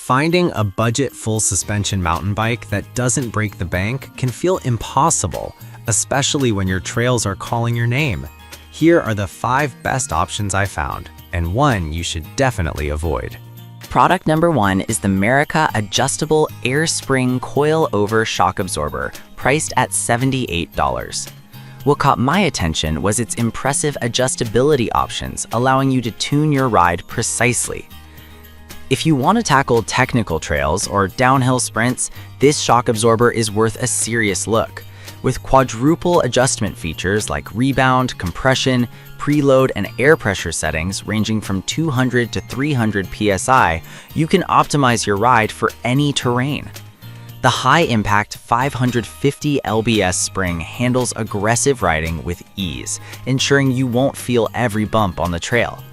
Finding a budget full suspension mountain bike that doesn't break the bank can feel impossible, especially when your trails are calling your name. Here are the 5 best options I found, and one you should definitely avoid. Product number 1 is the Merica Adjustable Air Spring Coil-Over Shock Absorber, priced at $78. What caught my attention was its impressive adjustability options, allowing you to tune your ride precisely. If you want to tackle technical trails or downhill sprints, this shock absorber is worth a serious look. With quadruple adjustment features like rebound, compression, preload, and air pressure settings ranging from 200 to 300 psi, you can optimize your ride for any terrain. The high-impact 550 lbs spring handles aggressive riding with ease, ensuring you won't feel every bump on the trail.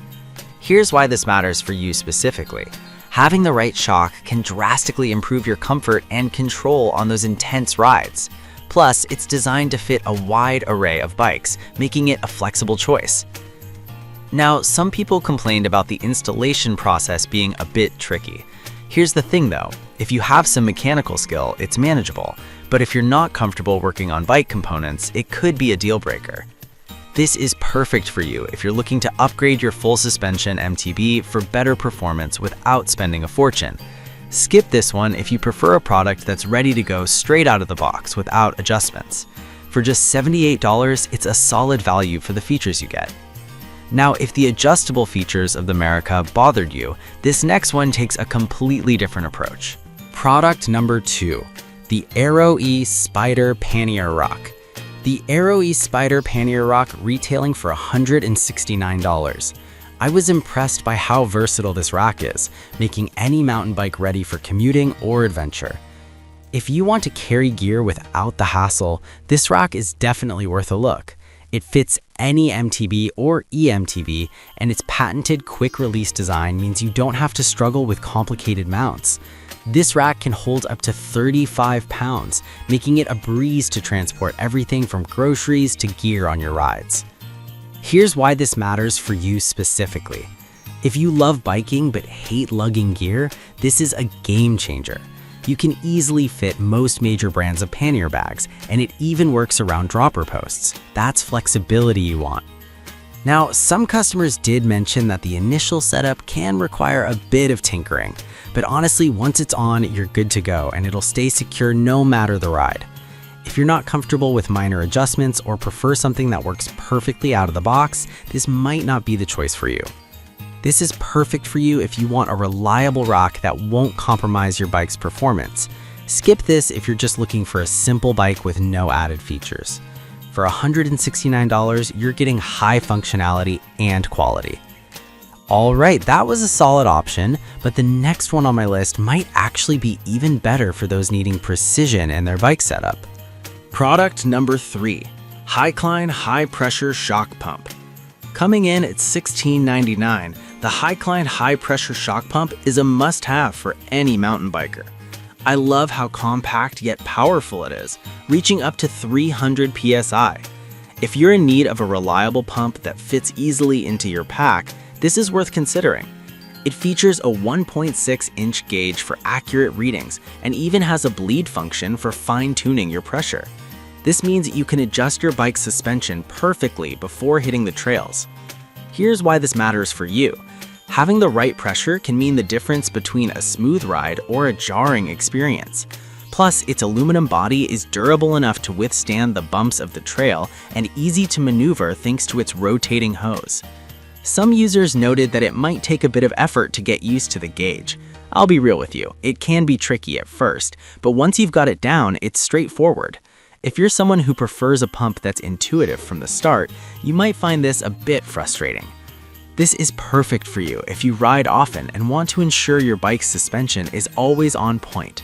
Here's why this matters for you specifically. Having the right shock can drastically improve your comfort and control on those intense rides. Plus, it's designed to fit a wide array of bikes, making it a flexible choice. Now, some people complained about the installation process being a bit tricky. Here's the thing though, if you have some mechanical skill, it's manageable, but if you're not comfortable working on bike components, it could be a deal breaker. This is perfect for you if you're looking to upgrade your full suspension MTB for better performance without spending a fortune. Skip this one if you prefer a product that's ready to go straight out of the box without adjustments. For just $78, it's a solid value for the features you get. Now, if the adjustable features of the Merica bothered you, this next one takes a completely different approach. Product number 2, the Aero-E Spider Pannier Rock. The Aero-E Spider Pannier Rock retailing for $169. I was impressed by how versatile this rack is, making any mountain bike ready for commuting or adventure. If you want to carry gear without the hassle, this rack is definitely worth a look. It fits any MTB or eMTB, and its patented quick-release design means you don't have to struggle with complicated mounts. This rack can hold up to 35 pounds, making it a breeze to transport everything from groceries to gear on your rides. Here's why this matters for you specifically. If you love biking but hate lugging gear, this is a game changer. You can easily fit most major brands of pannier bags, and it even works around dropper posts. That's flexibility you want. Now, some customers did mention that the initial setup can require a bit of tinkering, but honestly, once it's on, you're good to go, and it'll stay secure no matter the ride. If you're not comfortable with minor adjustments or prefer something that works perfectly out of the box, this might not be the choice for you. This is perfect for you if you want a reliable rock that won't compromise your bike's performance. Skip this if you're just looking for a simple bike with no added features. For $169, you're getting high functionality and quality. All right, that was a solid option, but the next one on my list might actually be even better for those needing precision in their bike setup. Product number 3, Hycline High Pressure Shock Pump. Coming in at $16.99, the Hycline High Pressure Shock Pump is a must-have for any mountain biker. I love how compact yet powerful it is, reaching up to 300 psi. If you're in need of a reliable pump that fits easily into your pack, this is worth considering. It features a 1.6-inch gauge for accurate readings and even has a bleed function for fine-tuning your pressure. This means you can adjust your bike's suspension perfectly before hitting the trails. Here's why this matters for you. Having the right pressure can mean the difference between a smooth ride or a jarring experience. Plus, its aluminum body is durable enough to withstand the bumps of the trail and easy to maneuver thanks to its rotating hose. Some users noted that it might take a bit of effort to get used to the gauge. I'll be real with you, it can be tricky at first, but once you've got it down, it's straightforward. If you're someone who prefers a pump that's intuitive from the start, you might find this a bit frustrating. This is perfect for you if you ride often and want to ensure your bike's suspension is always on point.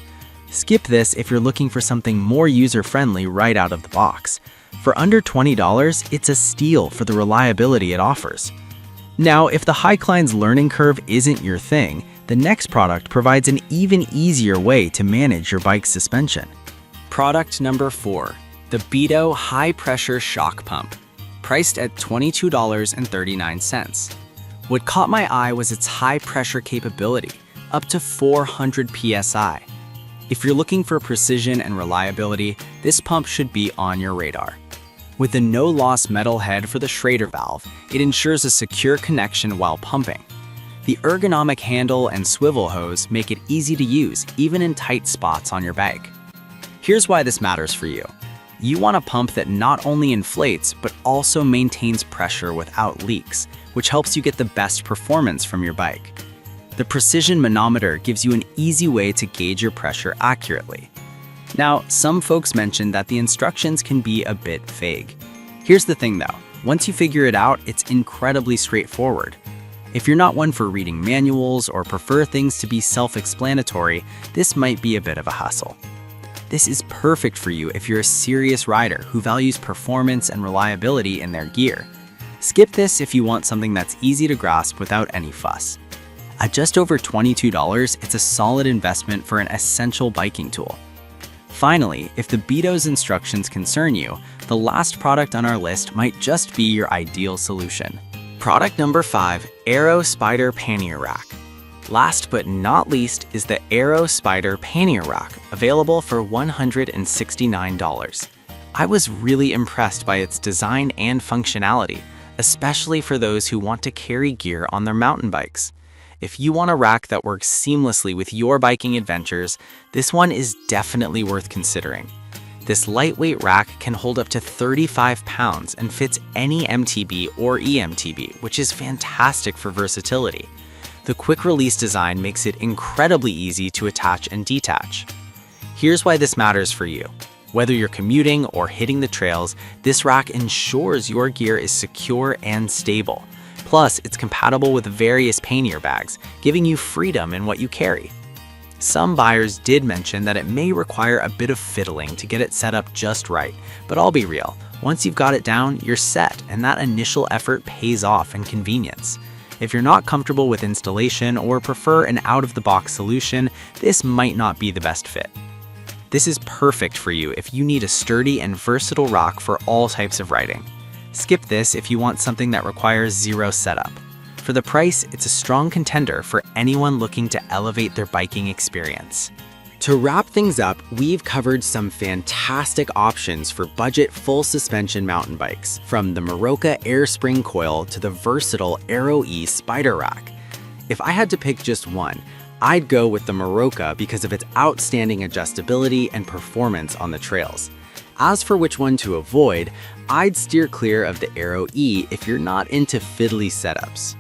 Skip this if you're looking for something more user-friendly right out of the box. For under $20, it's a steal for the reliability it offers. Now, if the Hycline's learning curve isn't your thing, the next product provides an even easier way to manage your bike's suspension. Product number 4, the Beto High Pressure Shock Pump, priced at $22.39. What caught my eye was its high pressure capability. up to 400 psi. If you're looking for precision and reliability, this pump should be on your radar. With the no-loss metal head for the Schrader valve, it ensures a secure connection while pumping. The ergonomic handle and swivel hose make it easy to use, even in tight spots on your bike. Here's why this matters for you. You want a pump that not only inflates, but also maintains pressure without leaks, which helps you get the best performance from your bike. The precision manometer gives you an easy way to gauge your pressure accurately. Now, some folks mentioned that the instructions can be a bit vague. Here's the thing though, once you figure it out, it's incredibly straightforward. If you're not one for reading manuals or prefer things to be self-explanatory, this might be a bit of a hassle. This is perfect for you if you're a serious rider who values performance and reliability in their gear. Skip this if you want something that's easy to grasp without any fuss. At just over $22, it's a solid investment for an essential biking tool. Finally, if the Beto's instructions concern you, the last product on our list might just be your ideal solution. Product number 5, Aero Spider Pannier Rack. Last but not least is the Aero Spider Pannier Rack, available for $169. I was really impressed by its design and functionality, especially for those who want to carry gear on their mountain bikes. If you want a rack that works seamlessly with your biking adventures, this one is definitely worth considering. This lightweight rack can hold up to 35 pounds and fits any MTB or EMTB, which is fantastic for versatility. The quick-release design makes it incredibly easy to attach and detach. Here's why this matters for you. Whether you're commuting or hitting the trails, this rack ensures your gear is secure and stable. Plus, it's compatible with various pannier bags, giving you freedom in what you carry. Some buyers did mention that it may require a bit of fiddling to get it set up just right, but I'll be real, once you've got it down, you're set, and that initial effort pays off in convenience. If you're not comfortable with installation or prefer an out-of-the-box solution, this might not be the best fit. This is perfect for you if you need a sturdy and versatile rack for all types of riding. Skip this if you want something that requires zero setup. For the price, it's a strong contender for anyone looking to elevate their biking experience. To wrap things up, we've covered some fantastic options for budget full suspension mountain bikes, from the Maroka Air Spring Coil to the versatile Aero E Spider Rack. If I had to pick just one, I'd go with the Maroka because of its outstanding adjustability and performance on the trails. As for which one to avoid, I'd steer clear of the Aero E if you're not into fiddly setups.